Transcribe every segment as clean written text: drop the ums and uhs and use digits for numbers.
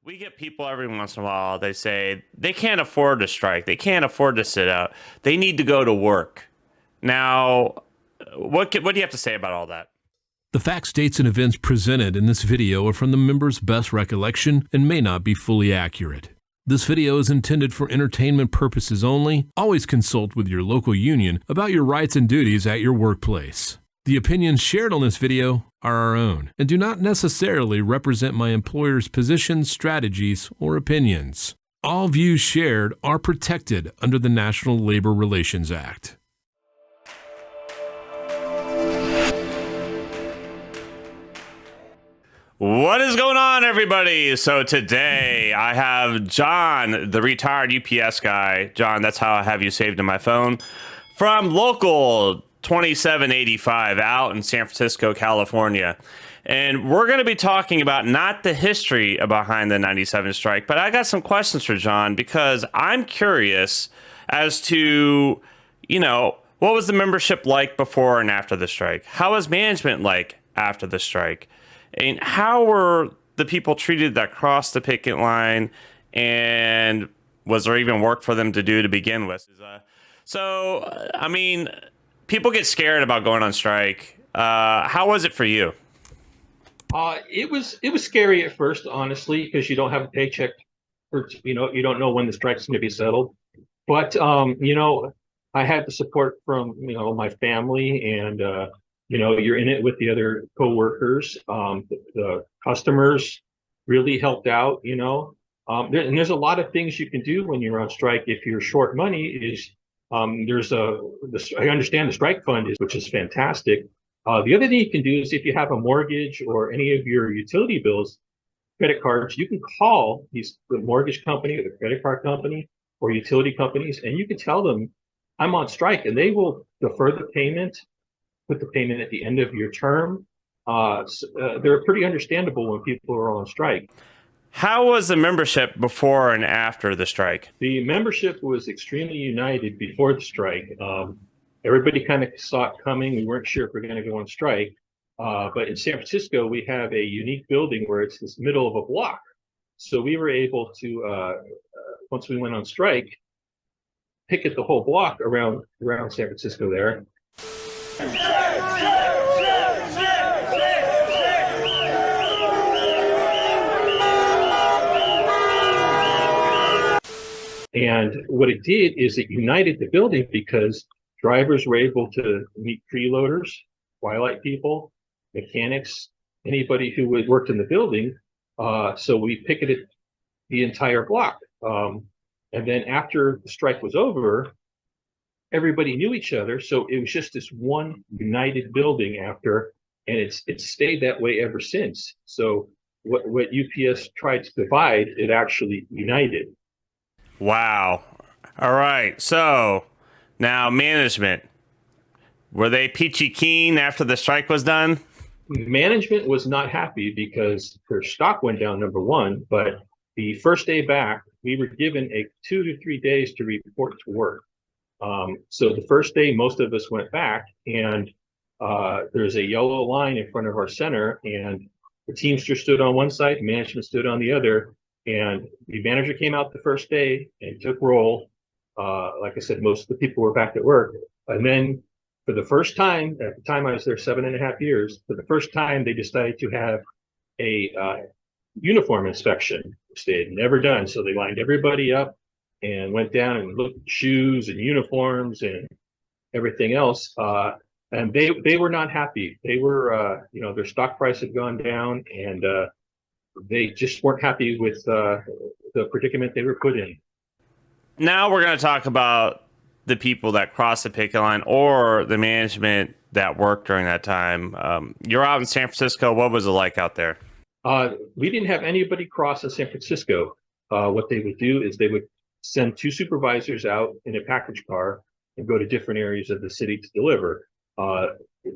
We get people every once in a while, they say they can't afford to strike. They can't afford to sit out. They need to go to work. Now, what do you have to say about all that? The facts, dates, and events presented in this video are from the members' best recollection and may not be fully accurate. This video is intended for entertainment purposes only. Always consult with your local union about your rights and duties at your workplace. The opinions shared on this video are our own and do not necessarily represent my employer's positions, strategies, or opinions. All views shared are protected under the National Labor Relations Act. What is going on, everybody? So today I have John, the retired UPS guy. John, that's how I have you saved in my phone. From local 2785 out in San Francisco, California. And we're going to be talking about not the history behind the 97 strike, but I got some questions for John because I'm curious as to, what was the membership like before and after the strike? How was management like after the strike? And how were the people treated that crossed the picket line? And was there even work for them to do to begin with? People get scared about going on strike. How was it for you? It was scary at first, honestly, because you don't have a paycheck, or you don't know when the strike's going to be settled. But I had the support from my family, and you're in it with the other coworkers. The customers really helped out. And there's a lot of things you can do when you're on strike. If you're short money, I understand the strike fund which is fantastic. The other thing you can do is if you have a mortgage or any of your utility bills, credit cards, you can call the mortgage company or the credit card company or utility companies, and you can tell them, I'm on strike, and they will defer the payment, put the payment at the end of your term. They're pretty understandable when people are on strike. How was the membership before and after the strike? The membership was extremely united before the strike. Everybody kind of saw it coming. We weren't sure if we're going to go on strike. But in San Francisco, we have a unique building where it's this middle of a block. So we were able to, once we went on strike, picket the whole block around San Francisco there. And what it did is it united the building because drivers were able to meet freeloaders, twilight people, mechanics, anybody who had worked in the building. So we picketed the entire block. And then after the strike was over, everybody knew each other. So it was just this one united building after, and it's stayed that way ever since. So what UPS tried to divide, it actually united. Wow. All right. So now management, were they peachy keen after the strike was done? Management was not happy because their stock went down, number one, but the first day back, we were given 2 to 3 days to report to work. So the first day, most of us went back, and there's a yellow line in front of our center, and the Teamster stood on one side, management stood on the other, and the manager came out the first day and took roll. Like I said, most of the people were back at work. And then for the first time, at the time I was there 7.5 years, for the first time, they decided to have a uniform inspection, which they had never done. So they lined everybody up and went down and looked at shoes and uniforms and everything else. And they were not happy. They were, their stock price had gone down, and they just weren't happy with the predicament they were put in. Now we're going to talk about the people that crossed the picket line or the management that worked during that time. You're out in San Francisco. What was it like out there? We didn't have anybody cross in San Francisco. What they would do is they would send 2 supervisors out in a package car and go to different areas of the city to deliver.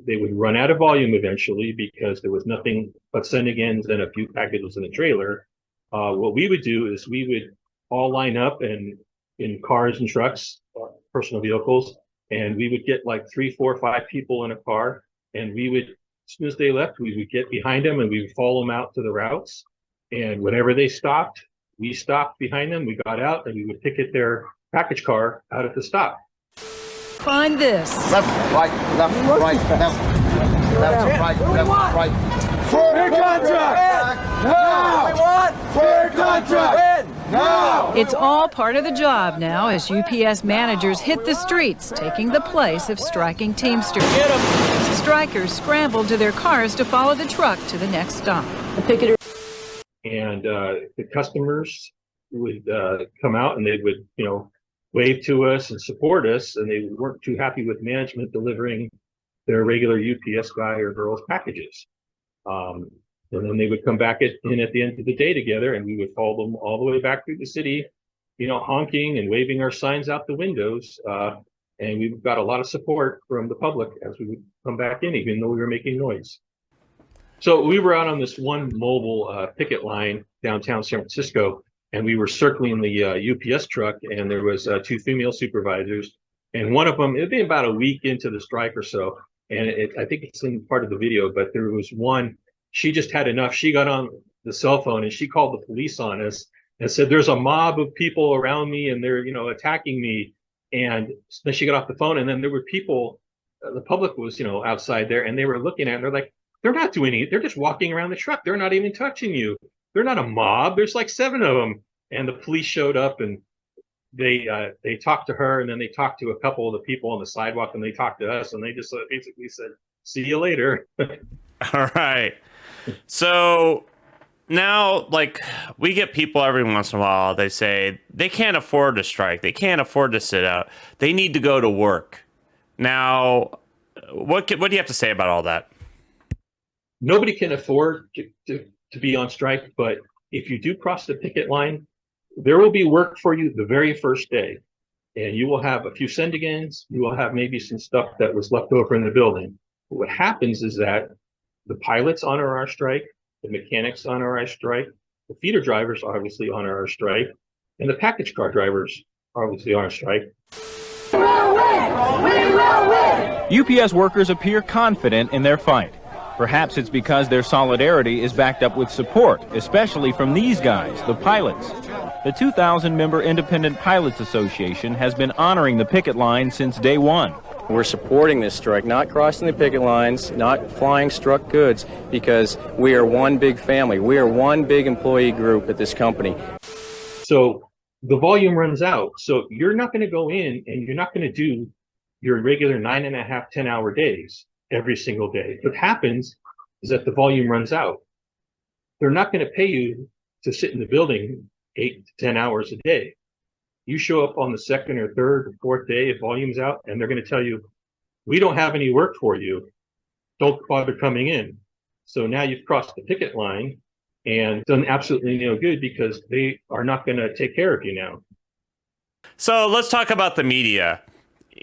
They would run out of volume eventually because there was nothing but sending ins and a few packages in the trailer. What we would do is we would all line up and in cars and trucks, personal vehicles, and we would get like 3, 4, 5 people in a car, and we would, as soon as they left, we would get behind them and we would follow them out to the routes, And whenever they stopped, we stopped behind them. We got out and we would picket their package car out at the stop. Find this. Left, right, left, right, right. Fair contract! Now! We want fair contract! Now! It's all part of the job now as UPS managers hit the streets, taking the place of striking Teamsters. Strikers scrambled to their cars to follow the truck to the next stop. And the customers would come out and they would, wave to us and support us, and they weren't too happy with management delivering their regular UPS guy or girl's packages. And then they would come back in at the end of the day together, and we would follow them all the way back through the city, honking and waving our signs out the windows. And we got a lot of support from the public as we would come back in, even though we were making noise. So we were out on this one mobile picket line downtown San Francisco, and we were circling the UPS truck, and there was two female supervisors, and one of them, it'd been about a week into the strike or so, and I think it's in part of the video, but there was one, she just had enough. She got on the cell phone and she called the police on us and said, there's a mob of people around me and they're, attacking me. And then she got off the phone, and then there were people, the public was, outside there, and they were looking at it, and they're like, they're not doing anything. They're just walking around the truck. They're not even touching you. They're not a mob. There's like 7 of them. And the police showed up, and they talked to her, and then they talked to a couple of the people on the sidewalk, and they talked to us, and they just basically said, see you later. All right. So now, we get people every once in a while, they say they can't afford to strike. They can't afford to sit out. They need to go to work. Now, what do you have to say about all that? Nobody can afford to be on strike, but if you do cross the picket line, there will be work for you the very first day. And you will have a few Sendigans, you will have maybe some stuff that was left over in the building. But what happens is that the pilots honor our strike, the mechanics honor our strike, the feeder drivers obviously honor our strike, and the package car drivers obviously honor strike. We will win! We will win! UPS workers appear confident in their fight. Perhaps it's because their solidarity is backed up with support, especially from these guys, the pilots. The 2,000-member Independent Pilots Association has been honoring the picket line since day one. We're supporting this strike, not crossing the picket lines, not flying struck goods, because we are one big family. We are one big employee group at this company. So the volume runs out. So you're not going to go in and you're not going to do your regular 9.5, 10-hour days every single day. What happens is that the volume runs out. They're not going to pay you to sit in the building 8 to 10 hours a day. You show up on the second or third or fourth day, if volume's out, and they're going to tell you, we don't have any work for you. Don't bother coming in. So now you've crossed the picket line and done absolutely no good, because they are not going to take care of you now. So let's talk about the media.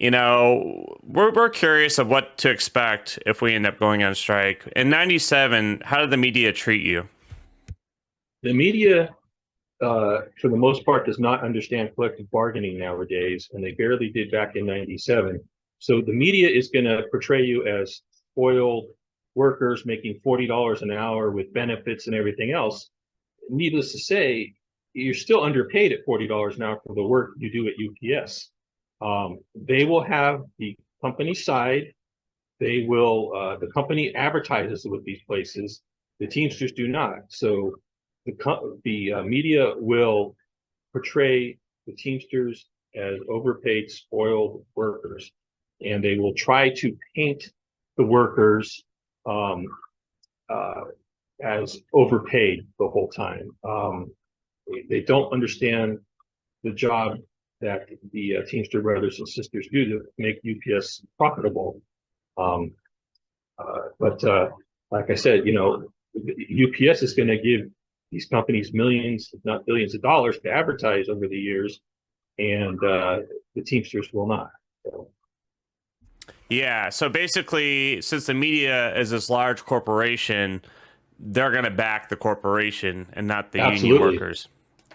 We're curious of what to expect if we end up going on strike. In 97, how did the media treat you? The media, for the most part, does not understand collective bargaining nowadays, and they barely did back in 97. So the media is going to portray you as spoiled workers making $40 an hour with benefits and everything else. Needless to say, you're still underpaid at $40 an hour for the work you do at UPS. They will have the company side. They will, the company advertises with these places. The Teamsters do not. So the media will portray the Teamsters as overpaid, spoiled workers, and they will try to paint the workers as overpaid the whole time. They don't understand the job that the Teamster brothers and sisters do to make UPS profitable. But like I said, UPS is going to give these companies millions, if not billions of dollars to advertise over the years, and the Teamsters will not. So. Yeah, so basically, since the media is this large corporation, they're going to back the corporation and not the union workers.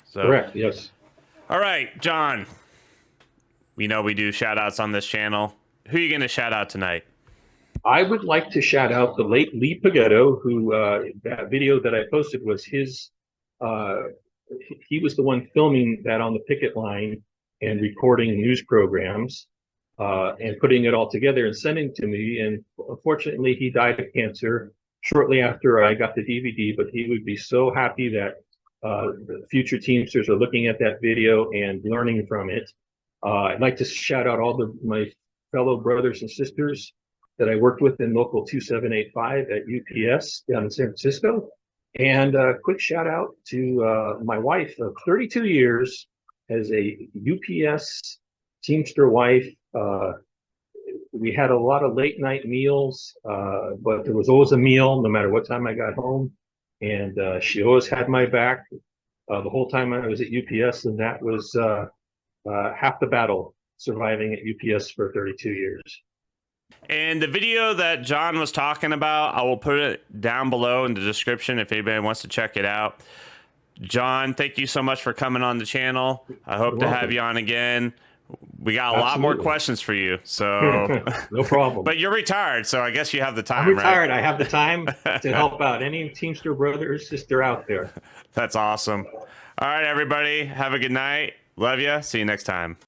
So. Correct, yes. All right, John, we know we do shout outs on this channel. Who are you going to shout out tonight? I would like to shout out the late Lee Paghetto, who that video that I posted was his he was the one filming that on the picket line and recording news programs and putting it all together and sending to me. And unfortunately, he died of cancer shortly after I got the DVD, but he would be so happy that the future Teamsters are looking at that video and learning from it. I'd like to shout out all my fellow brothers and sisters that I worked with in local 2785 at UPS down in San Francisco. And a quick shout out to my wife of 32 years as a UPS Teamster wife. We had a lot of late night meals, but there was always a meal no matter what time I got home. And she always had my back the whole time I was at UPS. And that was half the battle, surviving at UPS for 32 years. And the video that John was talking about, I will put it down below in the description if anybody wants to check it out. John, thank you so much for coming on the channel. I hope to have you on again. We got a lot more questions for you, so no problem. But you're retired, so I guess you have the time. I'm retired. Right? I have the time to help out any Teamster brother or sister out there. That's awesome. All right, everybody, have a good night. Love you. See you next time.